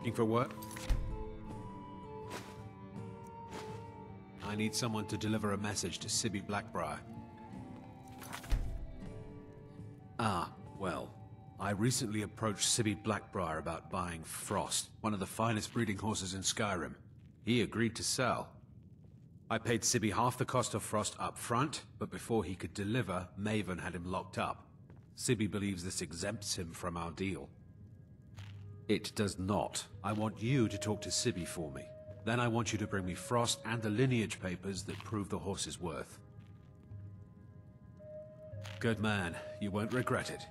Looking for work? I need someone to deliver a message to Sibby Blackbriar. Ah, well. I recently approached Sibby Blackbriar about buying Frost, one of the finest breeding horses in Skyrim. He agreed to sell. I paid Sibby half the cost of Frost up front, but before he could deliver, Maven had him locked up. Sibby believes this exempts him from our deal. It does not. I want you to talk to Sibby for me. Then I want you to bring me Frost and the lineage papers that prove the horse's worth. Good man. You won't regret it.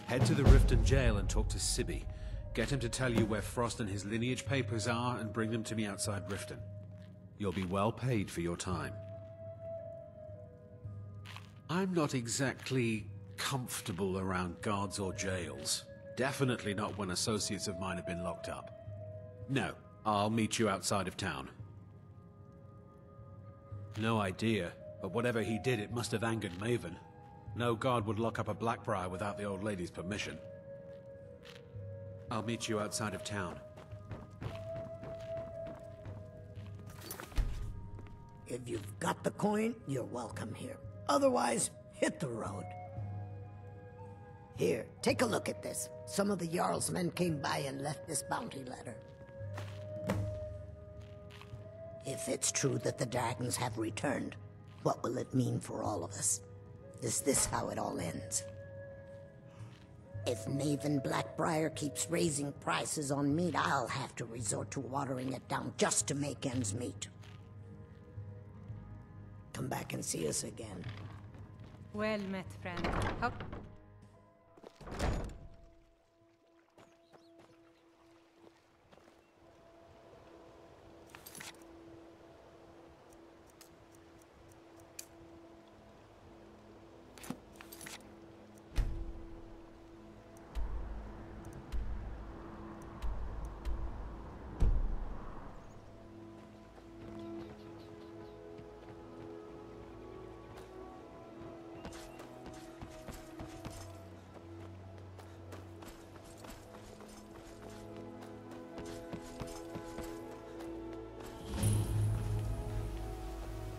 Head to the Riften jail and talk to Sibby. Get him to tell you where Frost and his lineage papers are and bring them to me outside Riften. You'll be well paid for your time. I'm not exactly comfortable around guards or jails. Definitely not when associates of mine have been locked up. No, I'll meet you outside of town. No idea, but whatever he did, it must have angered Maven. No guard would lock up a Blackbriar without the old lady's permission. I'll meet you outside of town. If you've got the coin, you're welcome here. Otherwise, hit the road. Here, take a look at this. Some of the Jarl's men came by and left this bounty letter. If it's true that the dragons have returned, what will it mean for all of us? Is this how it all ends? If Maven Blackbriar keeps raising prices on meat, I'll have to resort to watering it down just to make ends meet. Come back and see us again. Well met, friend. How...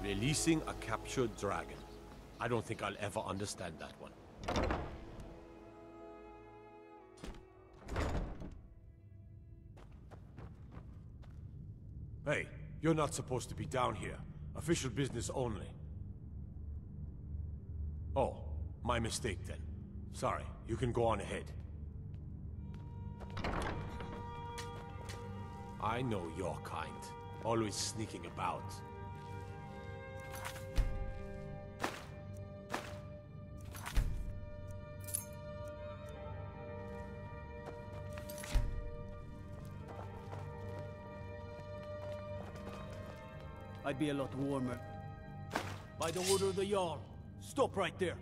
Releasing a captured dragon. I don't think I'll ever understand that one. Hey, you're not supposed to be down here. Official business only. Oh, my mistake then. Sorry, you can go on ahead. I know your kind. Always sneaking about. I'd be a lot warmer. By the order of the Jarl, stop right there.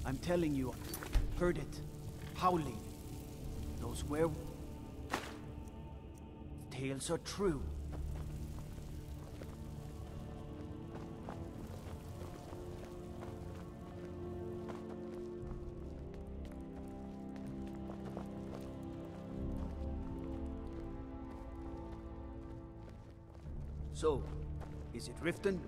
I'm telling you, heard it. Howling. Those werewolves. Tales are true. So, is it Riften?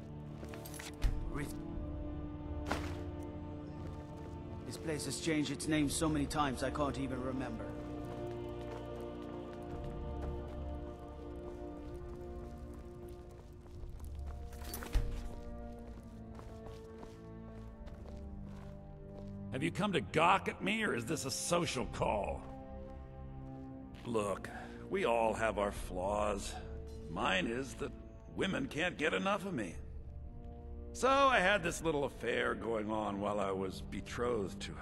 This place has changed its name so many times I can't even remember. Have you come to gawk at me, or is this a social call? Look, we all have our flaws. Mine is that women can't get enough of me. So I had this little affair going on while I was betrothed to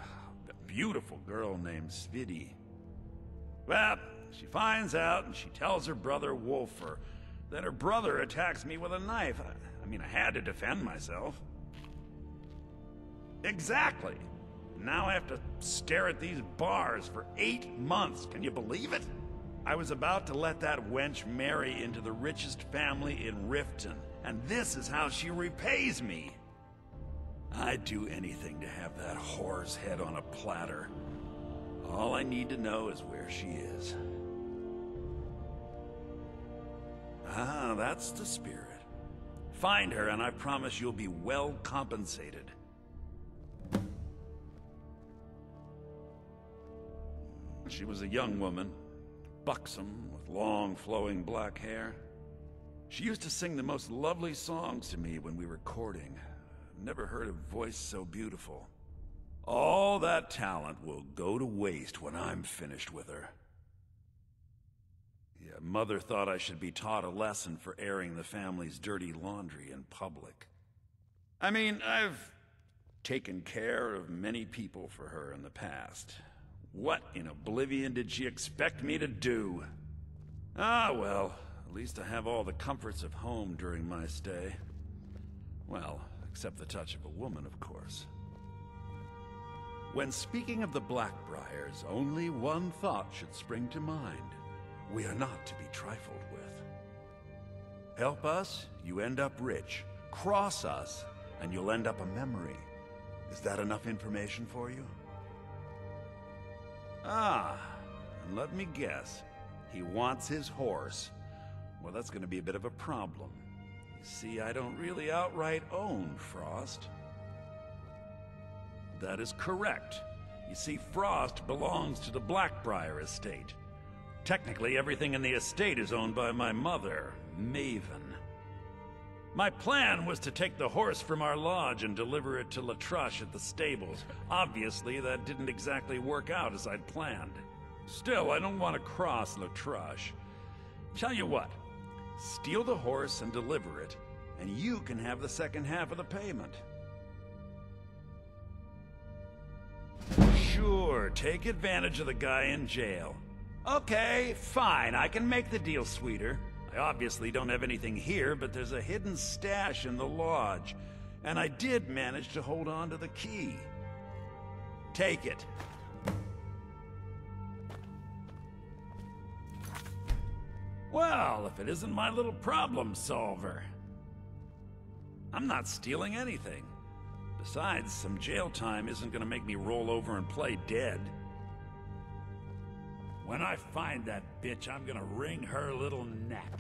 a beautiful girl named Svidi. Well, she finds out and she tells her brother Wolfer that her brother attacks me with a knife. I mean, I had to defend myself. Exactly. Now I have to stare at these bars for 8 months. Can you believe it? I was about to let that wench marry into the richest family in Riften, and this is how she repays me. I'd do anything to have that whore's head on a platter. All I need to know is where she is. Ah, that's the spirit. Find her, and I promise you'll be well compensated. She was a young woman, buxom, with long, flowing black hair. She used to sing the most lovely songs to me when we were courting. I've never heard a voice so beautiful. All that talent will go to waste when I'm finished with her. Yeah, Mother thought I should be taught a lesson for airing the family's dirty laundry in public. I mean, I've taken care of many people for her in the past. What in oblivion did she expect me to do? Ah, well, at least I have all the comforts of home during my stay. Well, except the touch of a woman, of course. When speaking of the Blackbriars, only one thought should spring to mind. We are not to be trifled with. Help us, you end up rich. Cross us, and you'll end up a memory. Is that enough information for you? Ah, and let me guess. He wants his horse. Well, that's going to be a bit of a problem. You see, I don't really outright own Frost. That is correct. You see, Frost belongs to the Blackbriar estate. Technically, everything in the estate is owned by my mother, Maven. My plan was to take the horse from our lodge and deliver it to Latrush at the stables. Obviously, that didn't exactly work out as I'd planned. Still, I don't want to cross Latrush. Tell you what, steal the horse and deliver it, and you can have the second half of the payment. Sure, take advantage of the guy in jail. Okay, fine, I can make the deal sweeter. I obviously don't have anything here, but there's a hidden stash in the lodge, and I did manage to hold on to the key. Take it. Well, if it isn't my little problem solver. I'm not stealing anything. Besides, some jail time isn't gonna make me roll over and play dead. When I find that bitch, I'm gonna wring her little neck.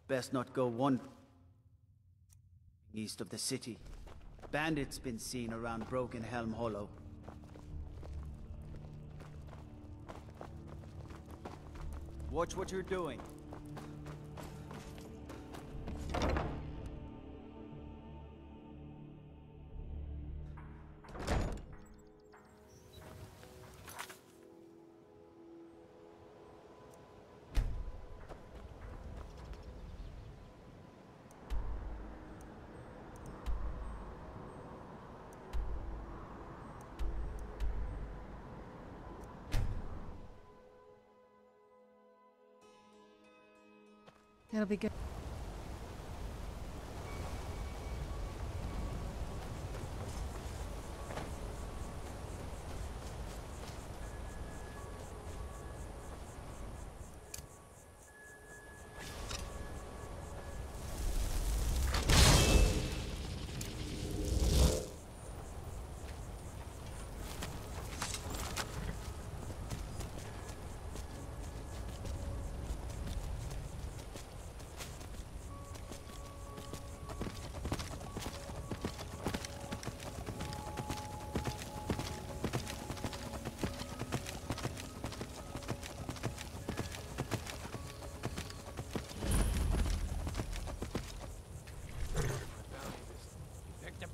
Best not go one east of the city. Bandits been seen around Broken Helm Hollow. Watch what you're doing. It'll be good.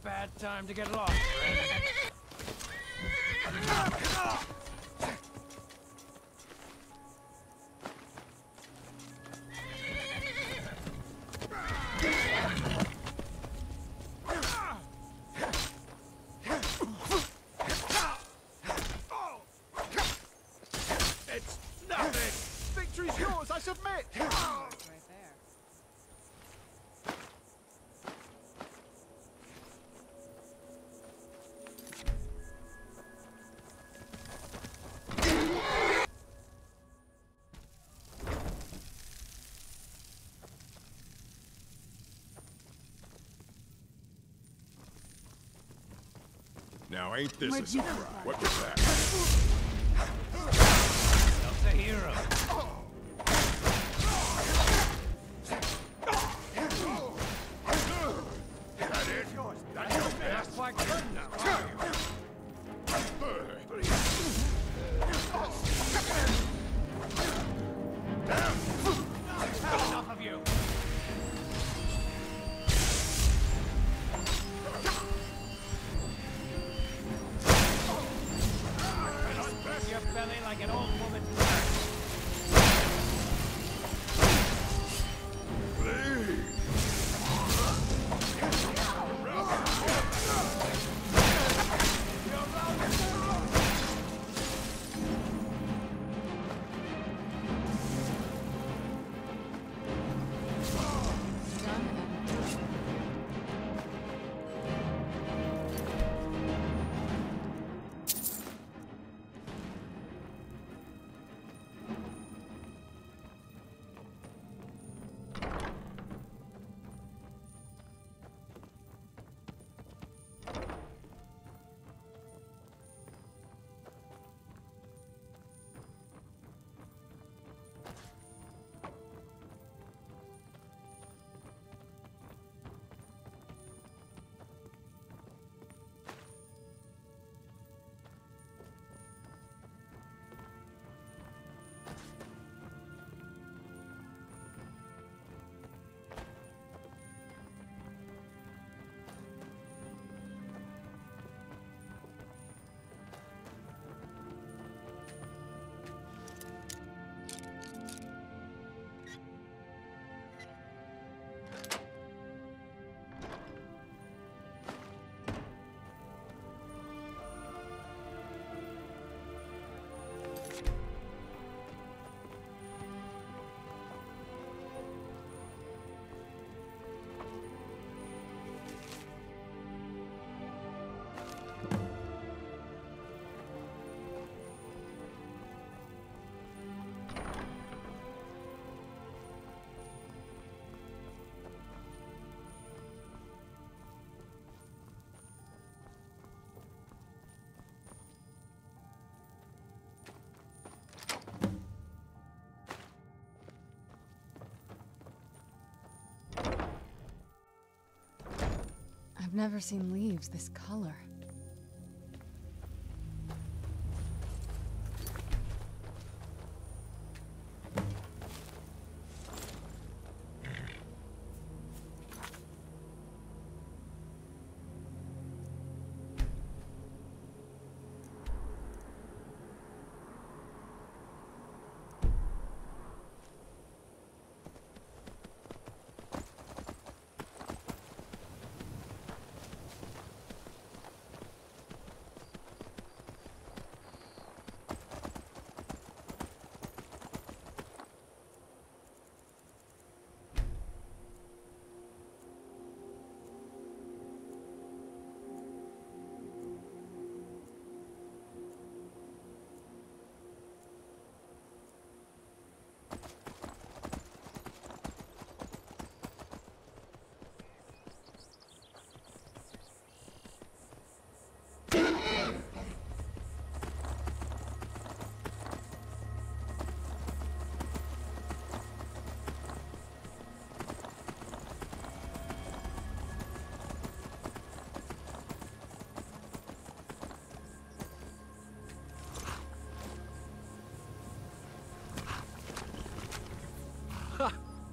Bad time to get lost, friend. Stop it! Victory's yours, I submit! Right there. Now ain't this a surprise? What was that? That's a hero. That it? That's your best? That's quite good now. Enough of you. Your belly like an old woman. I've never seen leaves this color.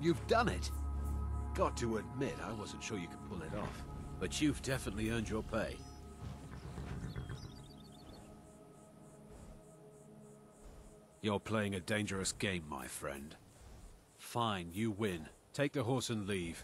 You've done it! Got to admit, I wasn't sure you could pull it off. But you've definitely earned your pay. You're playing a dangerous game, my friend. Fine, you win. Take the horse and leave.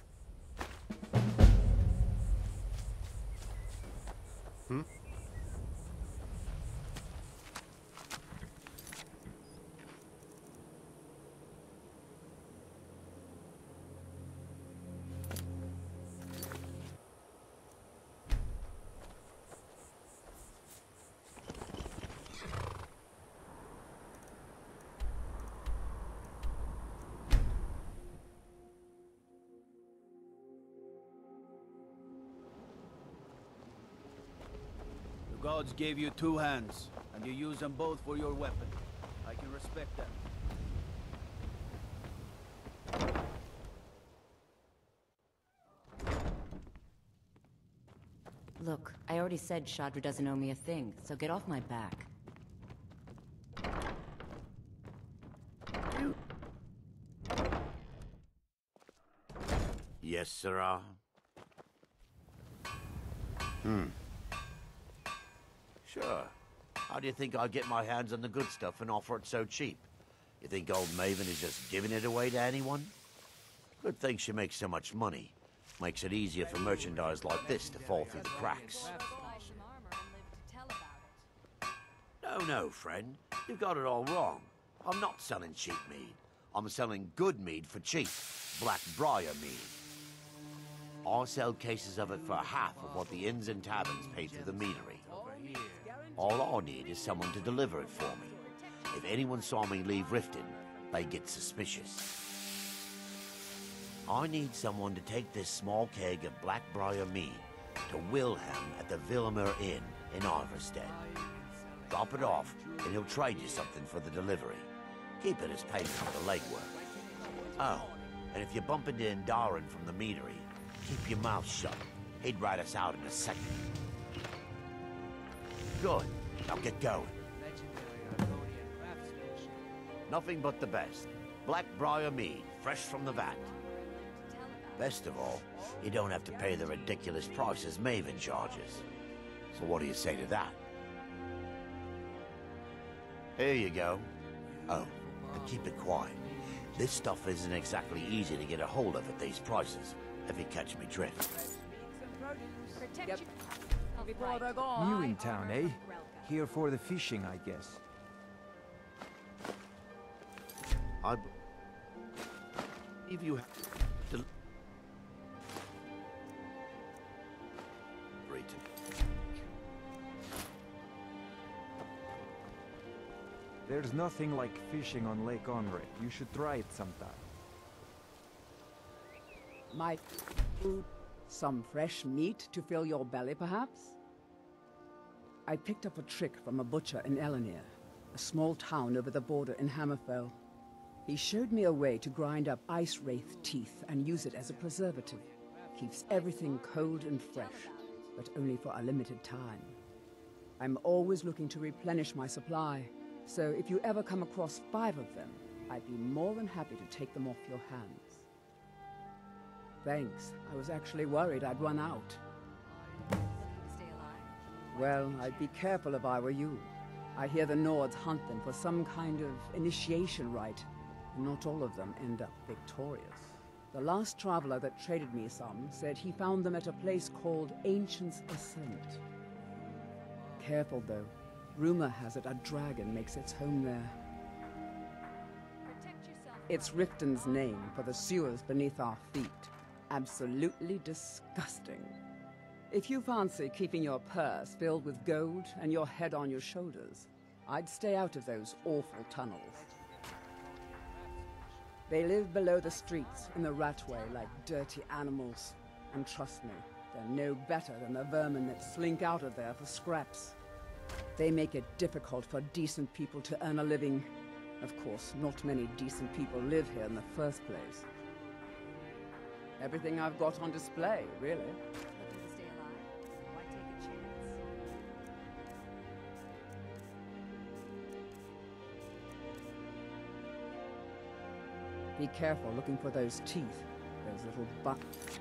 gods gave you two hands, and you use them both for your weapon. I can respect that. Look, I already said Shadra doesn't owe me a thing, so get off my back. Yes, sirrah. Sure. How do you think I get my hands on the good stuff and offer it so cheap? You think old Maven is just giving it away to anyone? Good thing she makes so much money. Makes it easier for merchandise like this to fall through the cracks. No, friend. You've got it all wrong. I'm not selling cheap mead. I'm selling good mead for cheap. Blackbriar mead. I'll sell cases of it for half of what the inns and taverns pay through the meadery. All I need is someone to deliver it for me. If anyone saw me leave Riften, they get suspicious. I need someone to take this small keg of Blackbriar mead to Wilhelm at the Vilmer Inn in Iverstead. Drop it off, and he'll trade you something for the delivery. Keep it as payment for the legwork. Oh, and if you bump into Indarin from the meadery, keep your mouth shut. He'd rat us out in a second. Good. Now get going. Nothing but the best. Blackbriar mead, fresh from the vat. Best of all, you don't have to pay the ridiculous prices Maven charges. So what do you say to that? Here you go. Oh, but keep it quiet. This stuff isn't exactly easy to get a hold of at these prices, if you catch me drift. New in town, eh? Here for the fishing, I guess. I believe you have to... There's nothing like fishing on Lake Onred. You should try it sometime. My food, some fresh meat to fill your belly, perhaps? I picked up a trick from a butcher in Elenir, a small town over the border in Hammerfell. He showed me a way to grind up ice wraith teeth and use it as a preservative. Keeps everything cold and fresh, but only for a limited time. I'm always looking to replenish my supply, so if you ever come across 5 of them, I'd be more than happy to take them off your hands. Thanks. I was actually worried I'd run out. Well, I'd be careful if I were you. I hear the Nords hunt them for some kind of initiation rite, and not all of them end up victorious. The last traveler that traded me some said he found them at a place called Ancient's Ascent. Careful, though. Rumor has it a dragon makes its home there. It's Riften's name for the sewers beneath our feet. Absolutely disgusting. If you fancy keeping your purse filled with gold and your head on your shoulders, I'd stay out of those awful tunnels. They live below the streets in the ratway like dirty animals. And trust me, they're no better than the vermin that slink out of there for scraps. They make it difficult for decent people to earn a living. Of course, not many decent people live here in the first place. Everything I've got on display, really. Looking to stay alive? Why take a chance? Be careful looking for those teeth. Those little buttons.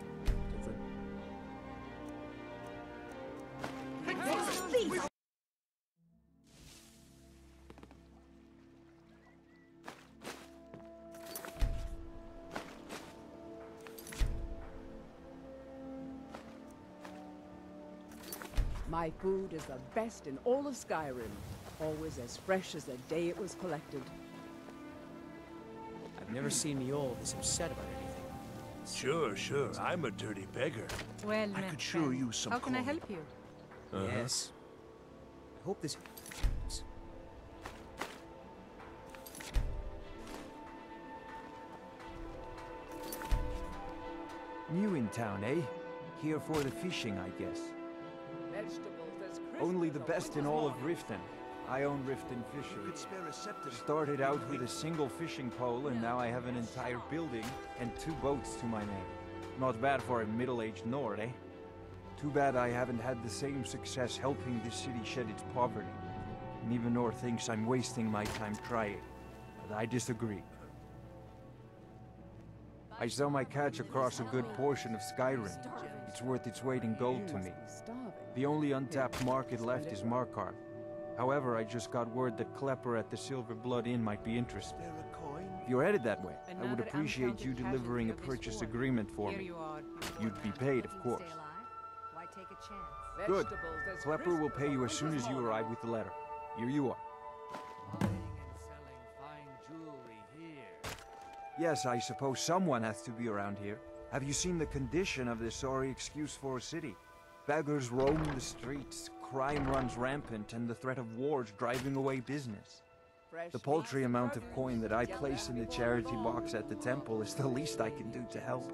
My food is the best in all of Skyrim. Always as fresh as the day it was collected. I've never seen me all this upset about anything. Sure. I'm a dirty beggar. Well, I could show you some how can I clothing. help you? Yes. I hope this... New in town, eh? Here for the fishing, I guess. Vegetables as Only the best in all of Riften. I own Riften Fishery. Started out with a single fishing pole, and now I have an entire building and 2 boats to my name. Not bad for a middle-aged Nord, eh? Too bad I haven't had the same success helping the city shed its poverty. Nivenor thinks I'm wasting my time trying, but I disagree. I sell my catch across a good portion of Skyrim. It's worth its weight in gold to me. The only untapped market left is Markarth. However, I just got word that Klepper at the Silver Blood Inn might be interested. If you're headed that way, I would appreciate you delivering a purchase agreement for me. You'd be paid, of course. Good. Klepper will pay you as soon as you arrive with the letter. Here you are. Yes, I suppose someone has to be around here. Have you seen the condition of this sorry excuse for a city? Beggars roam the streets, crime runs rampant, and the threat of wars driving away business. The paltry amount of coin that I place in the charity box at the temple is the least I can do to help.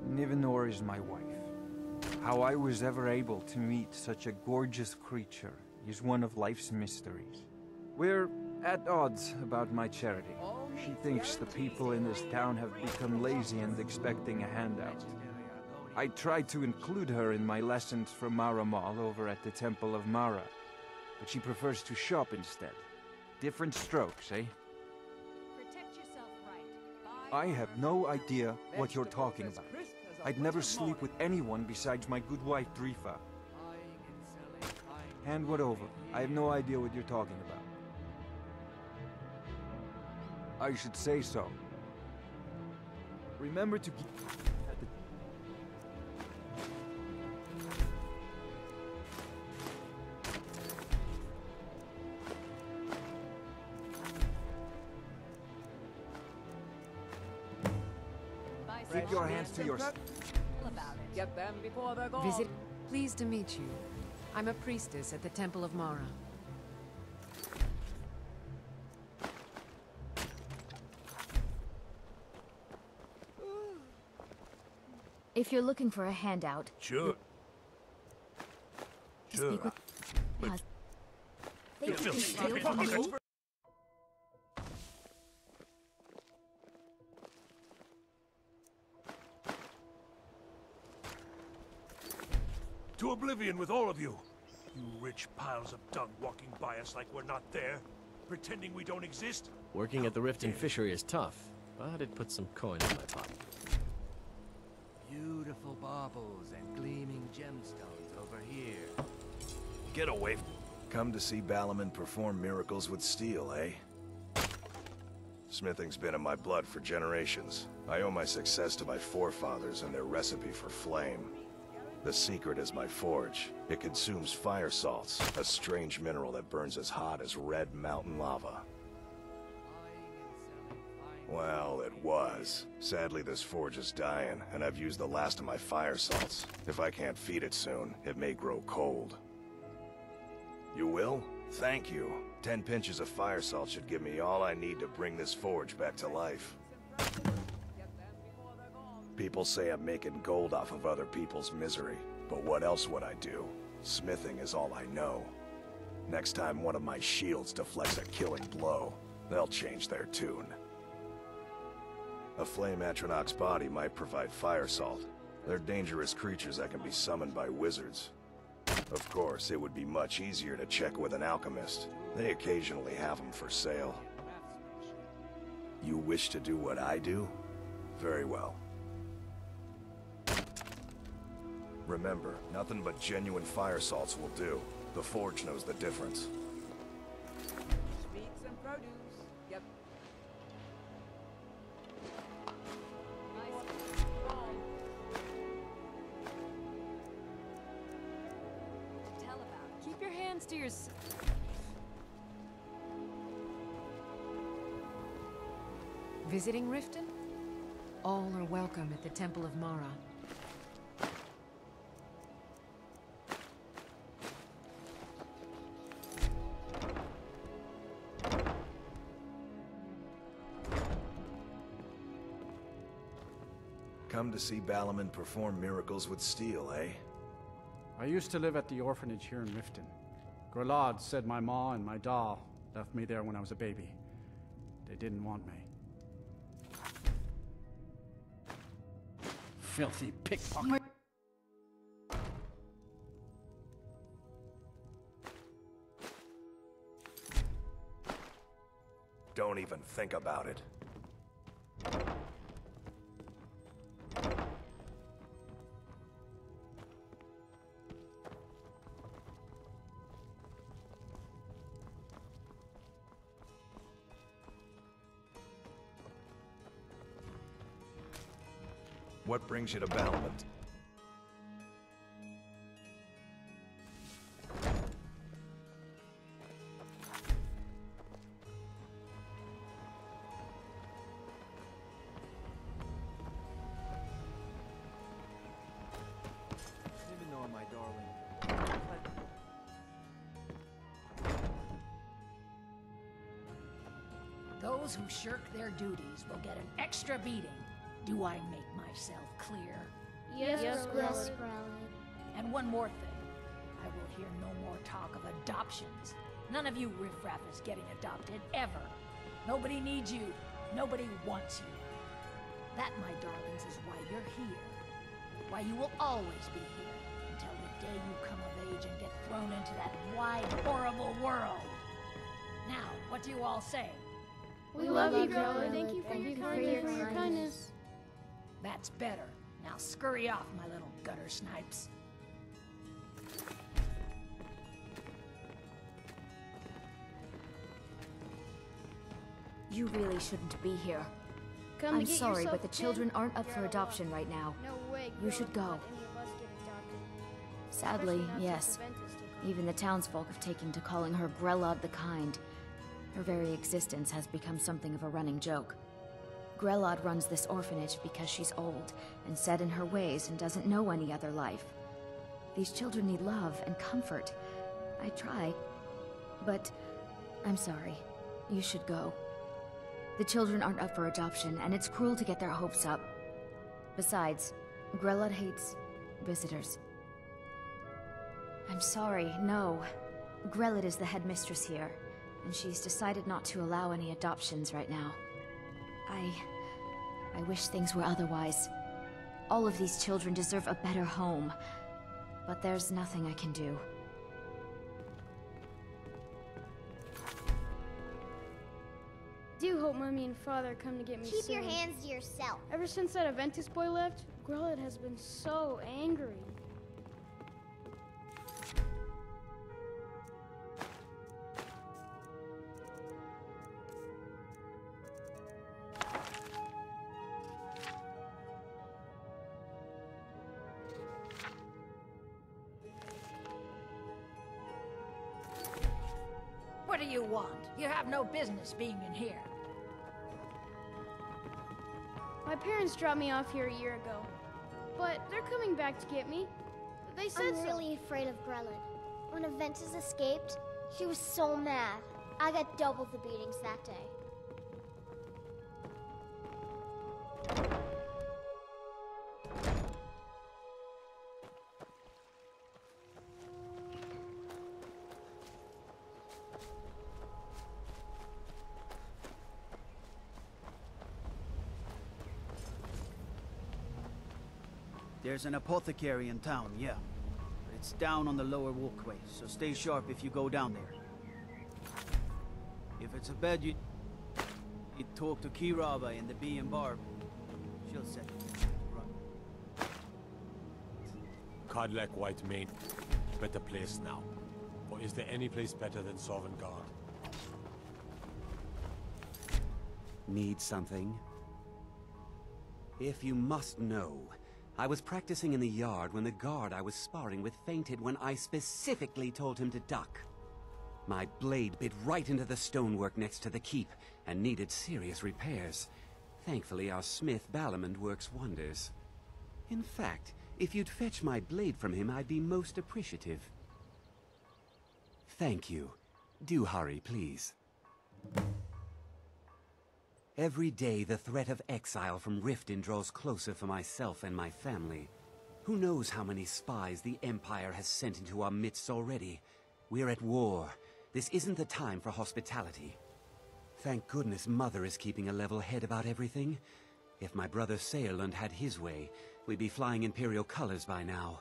Nivenor is my wife. How I was ever able to meet such a gorgeous creature is one of life's mysteries. We're at odds about my charity. She thinks the people in this town have become lazy and expecting a handout. I tried to include her in my lessons from Maramal over at the Temple of Mara, but she prefers to shop instead. Different strokes, eh? I have no idea what you're talking about. I'd never sleep with anyone besides my good wife, Drifa. Hand what over. I have no idea what you're talking about. I should say so. Remember to keep... Keep your hands to yourself. Get them before they're gone. Visit. Pleased to meet you. I'm a priestess at the Temple of Mara. If you're looking for a handout... Sure. Sure. They can steal from me? To oblivion with all of you! You rich piles of dung walking by us like we're not there, pretending we don't exist. Working at the Riften Fishery is tough, but it puts some coin in my pocket. Beautiful baubles and gleaming gemstones over here. Get away from... Come to see Balaman perform miracles with steel, eh? Smithing's been in my blood for generations. I owe my success to my forefathers and their recipe for flame. The secret is my forge. It consumes fire salts, a strange mineral that burns as hot as red mountain lava. Well, it was. Sadly, this forge is dying, and I've used the last of my fire salts. If I can't feed it soon, it may grow cold. You will? Thank you. 10 pinches of fire salt should give me all I need to bring this forge back to life. People say I'm making gold off of other people's misery, but what else would I do? Smithing is all I know. Next time one of my shields deflects a killing blow, they'll change their tune. A flame Atronach's body might provide fire salt. They're dangerous creatures that can be summoned by wizards. Of course, it would be much easier to check with an alchemist. They occasionally have them for sale. You wish to do what I do? Very well. Remember, nothing but genuine fire salts will do. The forge knows the difference. Meats and produce. Yep. Keep your hands to yourself. Visiting Riften? All are welcome at the Temple of Mara. Come to see Balaman perform miracles with steel, eh? I used to live at the orphanage here in Riften. Grelad said my ma and my doll left me there when I was a baby. They didn't want me. Filthy pickpocket. Don't even think about it. What brings you to Battlement? Even though, my darling. Those who shirk their duties will get an extra beating. Do I make myself clear? Yes, Grelad. And one more thing. I will hear no more talk of adoptions. None of you riffraff is getting adopted, ever. Nobody needs you. Nobody wants you. That, my darlings, is why you're here. Why you will always be here, until the day you come of age and get thrown into that wide, horrible world. Now, what do you all say? We love you, Grelad. Thank you for your kindness. That's better. Now scurry off, my little gutter snipes. You really shouldn't be here. I'm sorry, but the children aren't up for adoption right now. You should go. Sadly, yes. Even the townsfolk have taken to calling her Grelad the Kind. Her very existence has become something of a running joke. Grelad runs this orphanage because she's old and set in her ways and doesn't know any other life. These children need love and comfort. I try, but I'm sorry. You should go. The children aren't up for adoption, and it's cruel to get their hopes up. Besides, Grelad hates visitors. I'm sorry, no. Grelad is the headmistress here, and she's decided not to allow any adoptions right now. I wish things were otherwise. All of these children deserve a better home, but there's nothing I can do. Do hope Mommy and Father come to get me Keep soon. your hands to yourself. Ever since that Aventus boy left, Grelad has been so angry. What do you want? You have no business being in here. My parents dropped me off here a year ago, but they're coming back to get me. They said I'm really afraid of Grelad. When Aventus escaped, she was so mad. I got double the beatings that day. There's an apothecary in town, yeah. But it's down on the lower walkway, so stay sharp if you go down there. If it's a bed, you talk to Kirava in the Bee and Barb. She'll set it right. Codlek White Mane. Better place now. Or is there any place better than Sovngarde? Need something? If you must know, I was practicing in the yard when the guard I was sparring with fainted when I specifically told him to duck. My blade bit right into the stonework next to the keep and needed serious repairs. Thankfully, our smith Balamond works wonders. In fact, if you'd fetch my blade from him, I'd be most appreciative. Thank you. Do hurry, please. Every day, the threat of exile from Riften draws closer for myself and my family. Who knows how many spies the Empire has sent into our midst already? We're at war. This isn't the time for hospitality. Thank goodness Mother is keeping a level head about everything. If my brother Saerlund had his way, we'd be flying Imperial colors by now.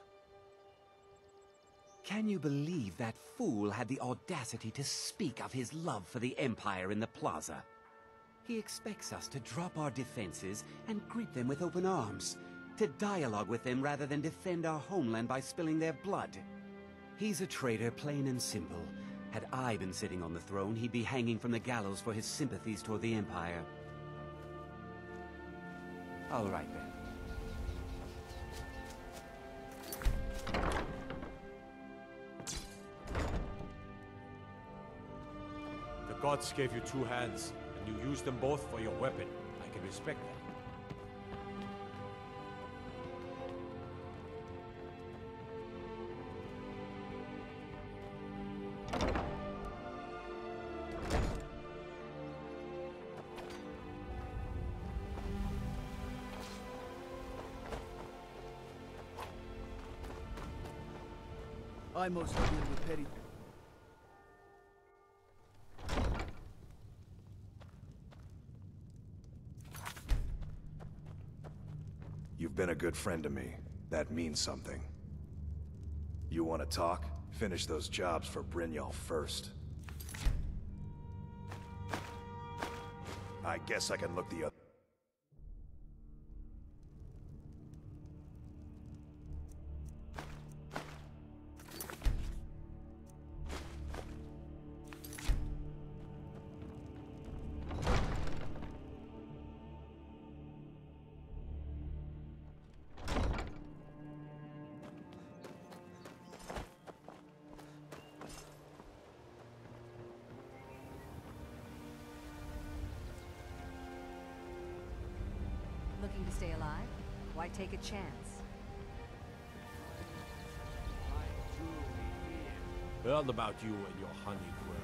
Can you believe that fool had the audacity to speak of his love for the Empire in the plaza? He expects us to drop our defenses and greet them with open arms, to dialogue with them rather than defend our homeland by spilling their blood. He's a traitor, plain and simple. Had I been sitting on the throne, he'd be hanging from the gallows for his sympathies toward the Empire. All right, then. The gods gave you two hands, and you used them both for your weapon. I can respect that. I most deal with petty. You've been a good friend to me. That means something. You want to talk? Finish those jobs for Brynjolf first. I guess I can look the other... Looking to stay alive? Why take a chance? Heard about you and your honey quill.